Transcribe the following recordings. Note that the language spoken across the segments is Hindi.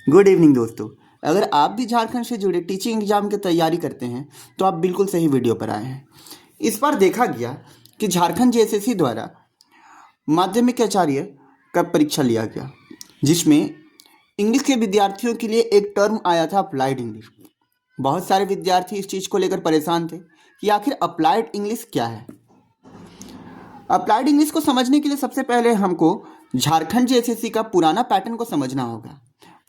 गुड इवनिंग दोस्तों। अगर आप भी झारखंड से जुड़े टीचिंग एग्जाम की तैयारी करते हैं तो आप बिल्कुल सही वीडियो पर आए हैं। इस बार देखा गया कि झारखंड जेएसएससी द्वारा माध्यमिक आचार्य का परीक्षा लिया गया, जिसमें इंग्लिश के विद्यार्थियों के लिए एक टर्म आया था, अप्लाइड इंग्लिश। बहुत सारे विद्यार्थी इस चीज़ को लेकर परेशान थे कि आखिर अप्लाइड इंग्लिश क्या है। अप्लाइड इंग्लिश को समझने के लिए सबसे पहले हमको झारखंड जेएसएससी का पुराना पैटर्न को समझना होगा।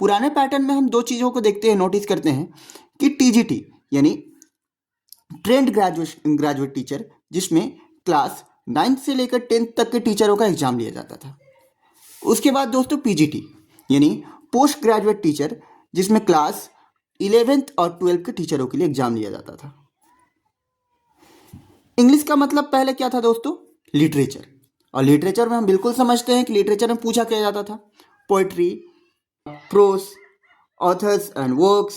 पुराने पैटर्न में हम दो चीज़ों को देखते हैं, नोटिस करते हैं कि टीजीटी यानी ट्रेंड ग्रेजुएट टीचर, जिसमें क्लास 9th से लेकर 10th तक के टीचरों का एग्जाम लिया जाता था। उसके बाद दोस्तों पीजीटी यानी पोस्ट ग्रेजुएट टीचर, जिसमें क्लास 11th और 12th के टीचरों के लिए एग्जाम लिया जाता था। इंग्लिश का मतलब पहले क्या था दोस्तों? लिटरेचर। और लिटरेचर में हम बिल्कुल समझते हैं कि लिटरेचर में पूछा क्या जाता था, poetry, pros, authors and works,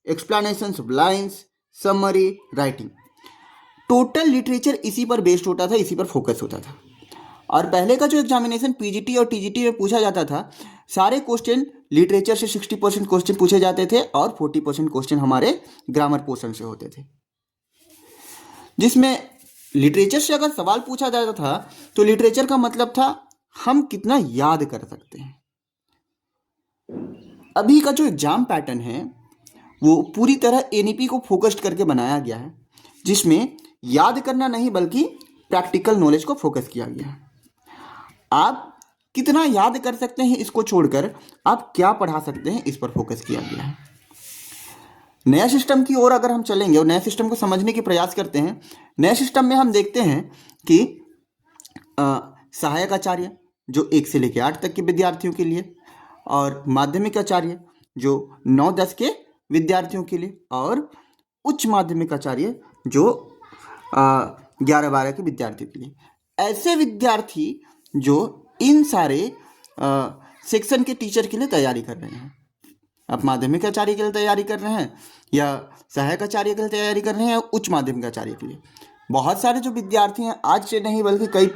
explanations of lines, summary, writing. Total literature इसी पर बेस्ड होता था, इसी पर फोकस होता था। और पहले का जो एग्जामिनेशन पीजीटी और टीजीटी में पूछा जाता था, सारे क्वेश्चन लिटरेचर से 60% क्वेश्चन पूछे जाते थे और 40% क्वेश्चन हमारे ग्रामर पोर्शन से होते थे। जिसमें लिटरेचर से अगर सवाल पूछा जाता था तो लिटरेचर का मतलब था हम कितना याद कर सकते हैं। अभी का जो एग्जाम पैटर्न है वो पूरी तरह एनईपी को फोकस्ड करके बनाया गया है, जिसमें याद करना नहीं बल्कि प्रैक्टिकल नॉलेज को फोकस किया गया है। आप कितना याद कर सकते हैं इसको छोड़कर आप क्या पढ़ा सकते हैं इस पर फोकस किया गया है। नया सिस्टम की ओर अगर हम चलेंगे और नए सिस्टम को समझने के प्रयास करते हैं, नए सिस्टम में हम देखते हैं कि सहायक आचार्य जो 1 से लेकर 8 तक के विद्यार्थियों के लिए, और माध्यमिक आचार्य जो 9-10 के विद्यार्थियों के लिए, और उच्च माध्यमिक आचार्य जो 11-12 के विद्यार्थियों के लिए। ऐसे विद्यार्थी जो इन सारे सेक्शन के टीचर के लिए तैयारी कर रहे हैं, आप माध्यमिक आचार्य के लिए तैयारी कर रहे हैं या सहायक आचार्य के लिए तैयारी कर रहे हैं या उच्च माध्यमिक आचार्य के लिए। बहुत सारे जो विद्यार्थी हैं आज से नहीं बल्कि कई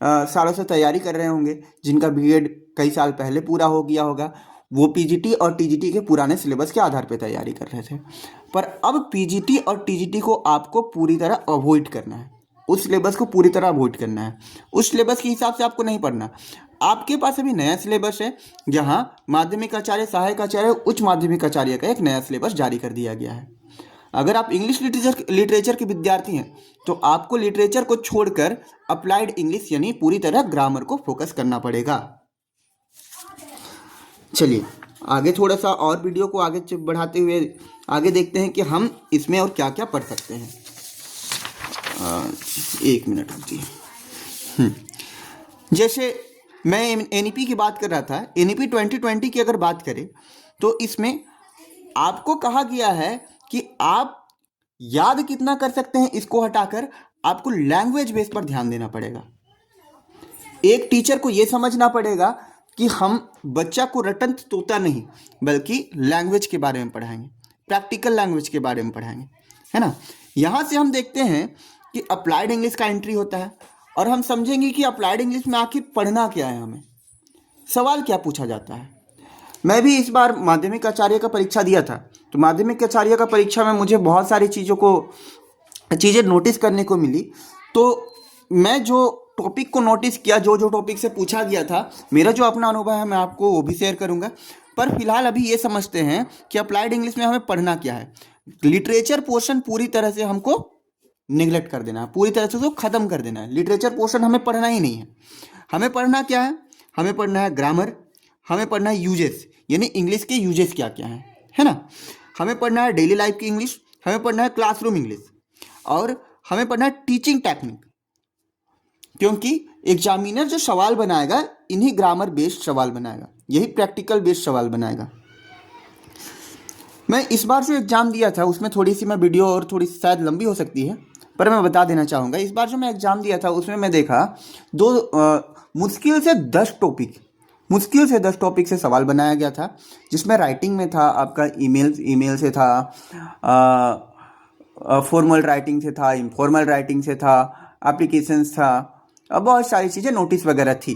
सालों से तैयारी कर रहे होंगे, जिनका बीएड कई साल पहले पूरा हो गया होगा, वो पीजीटी और टीजीटी के पुराने सिलेबस के आधार पर तैयारी कर रहे थे। पर अब पीजीटी और टीजीटी को आपको पूरी तरह अवॉइड करना है, उस सिलेबस को पूरी तरह अवॉइड करना है। उस सिलेबस के हिसाब से आपको नहीं पढ़ना। आपके पास अभी नया सिलेबस है, जहां माध्यमिक आचार्य, सहायक आचार्य, उच्च माध्यमिक आचार्य का एक नया सिलेबस जारी कर दिया गया है। अगर आप इंग्लिश लिटरेचर के विद्यार्थी हैं तो आपको लिटरेचर को छोड़कर अप्लाइड इंग्लिश यानी पूरी तरह ग्रामर को फोकस करना पड़ेगा। चलिए आगे थोड़ा सा और वीडियो को आगे बढ़ाते हुए आगे देखते हैं कि हम इसमें और क्या क्या पढ़ सकते हैं। 1 मिनट रुकिए। जैसे मैं एनईपी की बात कर रहा था, एनईपी 2020 की अगर बात करें तो इसमें आपको कहा गया है कि आप याद कितना कर सकते हैं, इसको हटाकर आपको लैंग्वेज बेस पर ध्यान देना पड़ेगा। एक टीचर को यह समझना पड़ेगा कि हम बच्चा को रटन तोता नहीं बल्कि लैंग्वेज के बारे में पढ़ाएंगे, प्रैक्टिकल लैंग्वेज के बारे में पढ़ाएंगे, है ना। यहाँ से हम देखते हैं कि अप्लाइड इंग्लिश का एंट्री होता है और हम समझेंगे कि अप्लाइड इंग्लिश में आखिर पढ़ना क्या है, हमें सवाल क्या पूछा जाता है। मैं भी इस बार माध्यमिक आचार्य का परीक्षा दिया था, तो माध्यमिक आचार्य का परीक्षा में मुझे बहुत सारी चीज़ें नोटिस करने को मिली। तो मैं जो टॉपिक को नोटिस किया, जो टॉपिक से पूछा गया था, मेरा जो अपना अनुभव है मैं आपको वो भी शेयर करूंगा। पर फिलहाल अभी ये समझते हैं कि अप्लाइड इंग्लिश में हमें पढ़ना क्या है। लिटरेचर पोर्शन पूरी तरह से हमको निगलेक्ट कर देना है, पूरी तरह से उसको ख़त्म कर देना है। लिटरेचर पोर्शन हमें पढ़ना ही नहीं है। हमें पढ़ना क्या है? हमें पढ़ना है ग्रामर, हमें पढ़ना है यूजेस यानी इंग्लिश के यूजेस क्या क्या हैं, है ना। हमें पढ़ना है डेली लाइफ की इंग्लिश, हमें पढ़ना है क्लासरूम इंग्लिश, और हमें पढ़ना है टीचिंग टेक्निक। क्योंकि एग्जामिनर जो सवाल बनाएगा इन्हीं ग्रामर बेस्ड सवाल बनाएगा, यही प्रैक्टिकल बेस्ड सवाल बनाएगा। मैं इस बार जो एग्ज़ाम दिया था उसमें थोड़ी सी मैं वीडियो और थोड़ी सी शायद लंबी हो सकती है, पर मैं बता देना चाहूँगा। इस बार जो मैं एग्ज़ाम दिया था उसमें मैं देखा मुश्किल से 10 टॉपिक से सवाल बनाया गया था, जिसमें राइटिंग में था आपका ईमेल से था, फॉर्मल राइटिंग से था, इनफॉर्मल राइटिंग से था, एप्लीकेशंस था, अब बहुत सारी चीज़ें नोटिस वगैरह थी,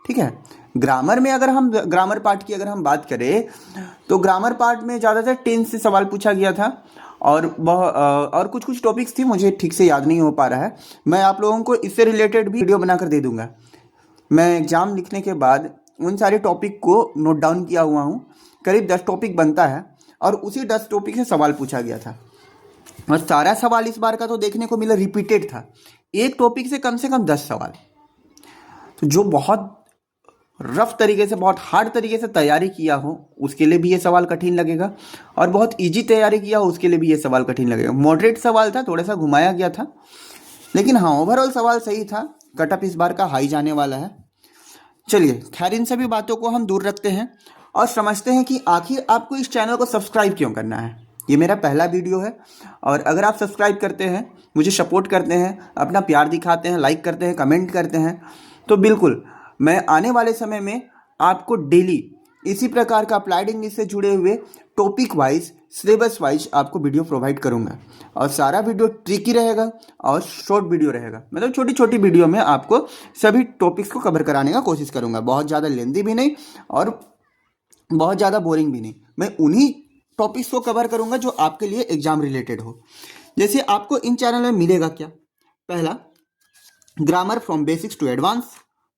ठीक है। ग्रामर में अगर हम ग्रामर पार्ट की अगर हम बात करें तो ग्रामर पार्ट में ज़्यादातर टेंस से सवाल पूछा गया था और कुछ कुछ टॉपिक्स थी, मुझे ठीक से याद नहीं हो पा रहा है। मैं आप लोगों को इससे रिलेटेड भी वीडियो बनाकर दे दूंगा। मैं एग्ज़ाम लिखने के बाद उन सारे टॉपिक को नोट डाउन किया हुआ हूँ। करीब 10 टॉपिक बनता है और उसी 10 टॉपिक से सवाल पूछा गया था और सारा सवाल इस बार का तो देखने को मिला रिपीटेड था। एक टॉपिक से कम 10 सवाल, तो जो बहुत रफ तरीके से, बहुत हार्ड तरीके से तैयारी किया हो उसके लिए भी ये सवाल कठिन लगेगा और बहुत इजी तैयारी किया हो उसके लिए भी ये सवाल कठिन लगेगा। मॉडरेट सवाल था, थोड़ा सा घुमाया गया था, लेकिन हाँ ओवरऑल सवाल सही था। कटअप इस बार का हाई जाने वाला है। चलिए खैर, इन सभी बातों को हम दूर रखते हैं और समझते हैं कि आखिर आपको इस चैनल को सब्सक्राइब क्यों करना है। ये मेरा पहला वीडियो है और अगर आप सब्सक्राइब करते हैं, मुझे सपोर्ट करते हैं, अपना प्यार दिखाते हैं, लाइक करते हैं, कमेंट करते हैं, तो बिल्कुल मैं आने वाले समय में आपको डेली इसी प्रकार का अप्लाइड इंग्लिश से जुड़े हुए टॉपिक वाइज, सिलेबस वाइज आपको वीडियो प्रोवाइड करूंगा और सारा वीडियो ट्रिकी रहेगा और शॉर्ट वीडियो रहेगा। मतलब छोटी छोटी वीडियो में आपको सभी टॉपिक्स को कवर कराने का कोशिश करूंगा। बहुत ज़्यादा लेंथी भी नहीं और बहुत ज़्यादा बोरिंग भी नहीं। मैं उन्हीं टॉपिक्स को कवर करूंगा जो आपके लिए एग्जाम रिलेटेड हो। जैसे आपको इन चैनल में मिलेगा क्या, पहला grammar from basics to advance,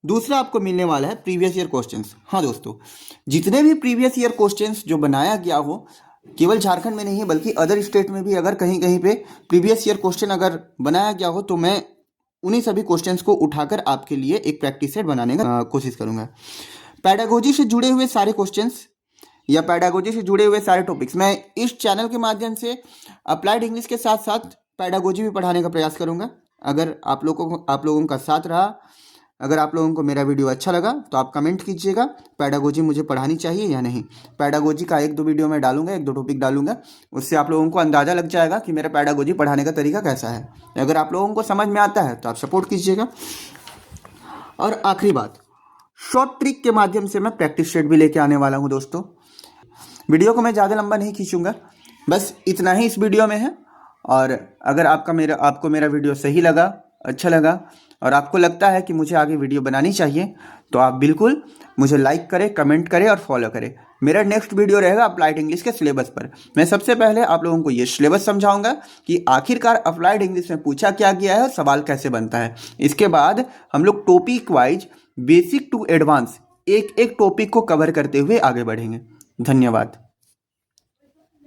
दूसरा आपको मिलने वाला है प्रीवियस ईयर क्वेश्चंस। हाँ दोस्तों, जितने भी प्रीवियस ईयर क्वेश्चंस जो बनाया गया हो, केवल झारखंड में नहीं बल्कि अदर स्टेट में भी अगर कहीं कहीं पे प्रीवियस ईयर क्वेश्चन अगर बनाया गया हो तो मैं उन्हीं सभी क्वेश्चंस को उठाकर आपके लिए एक प्रैक्टिस सेट बनाने का कोशिश करूंगा। पैडागोजी से जुड़े हुए सारे क्वेश्चंस या पैडागोजी से जुड़े हुए सारे टॉपिक्स मैं इस चैनल के माध्यम से अप्लाइड इंग्लिश के साथ साथ पैडागोजी भी पढ़ाने का प्रयास करूंगा। अगर आप लोगों का साथ रहा, अगर आप लोगों को मेरा वीडियो अच्छा लगा तो आप कमेंट कीजिएगा पैडागोजी मुझे पढ़ानी चाहिए या नहीं। पैडागोजी का 1-2 वीडियो मैं डालूंगा, 1-2 टॉपिक डालूंगा, उससे आप लोगों को अंदाज़ा लग जाएगा कि मेरा पैडागोजी पढ़ाने का तरीका कैसा है। अगर आप लोगों को समझ में आता है तो आप सपोर्ट कीजिएगा। और आखिरी बात, शॉर्ट ट्रिक के माध्यम से मैं प्रैक्टिस सेट भी लेके आने वाला हूँ दोस्तों। वीडियो को मैं ज़्यादा लंबा नहीं खींचूंगा, बस इतना ही इस वीडियो में है। और अगर आपको मेरा वीडियो सही लगा, अच्छा लगा और आपको लगता है कि मुझे आगे वीडियो बनानी चाहिए तो आप बिल्कुल मुझे लाइक करें, कमेंट करें और फॉलो करें। मेरा नेक्स्ट वीडियो रहेगा अप्लाइड इंग्लिश के सिलेबस पर। मैं सबसे पहले आप लोगों को ये सिलेबस समझाऊंगा कि आखिरकार अप्लाइड इंग्लिश में पूछा क्या गया है और सवाल कैसे बनता है। इसके बाद हम लोग topic wise basic to advance एक एक टॉपिक को कवर करते हुए आगे बढ़ेंगे। धन्यवाद।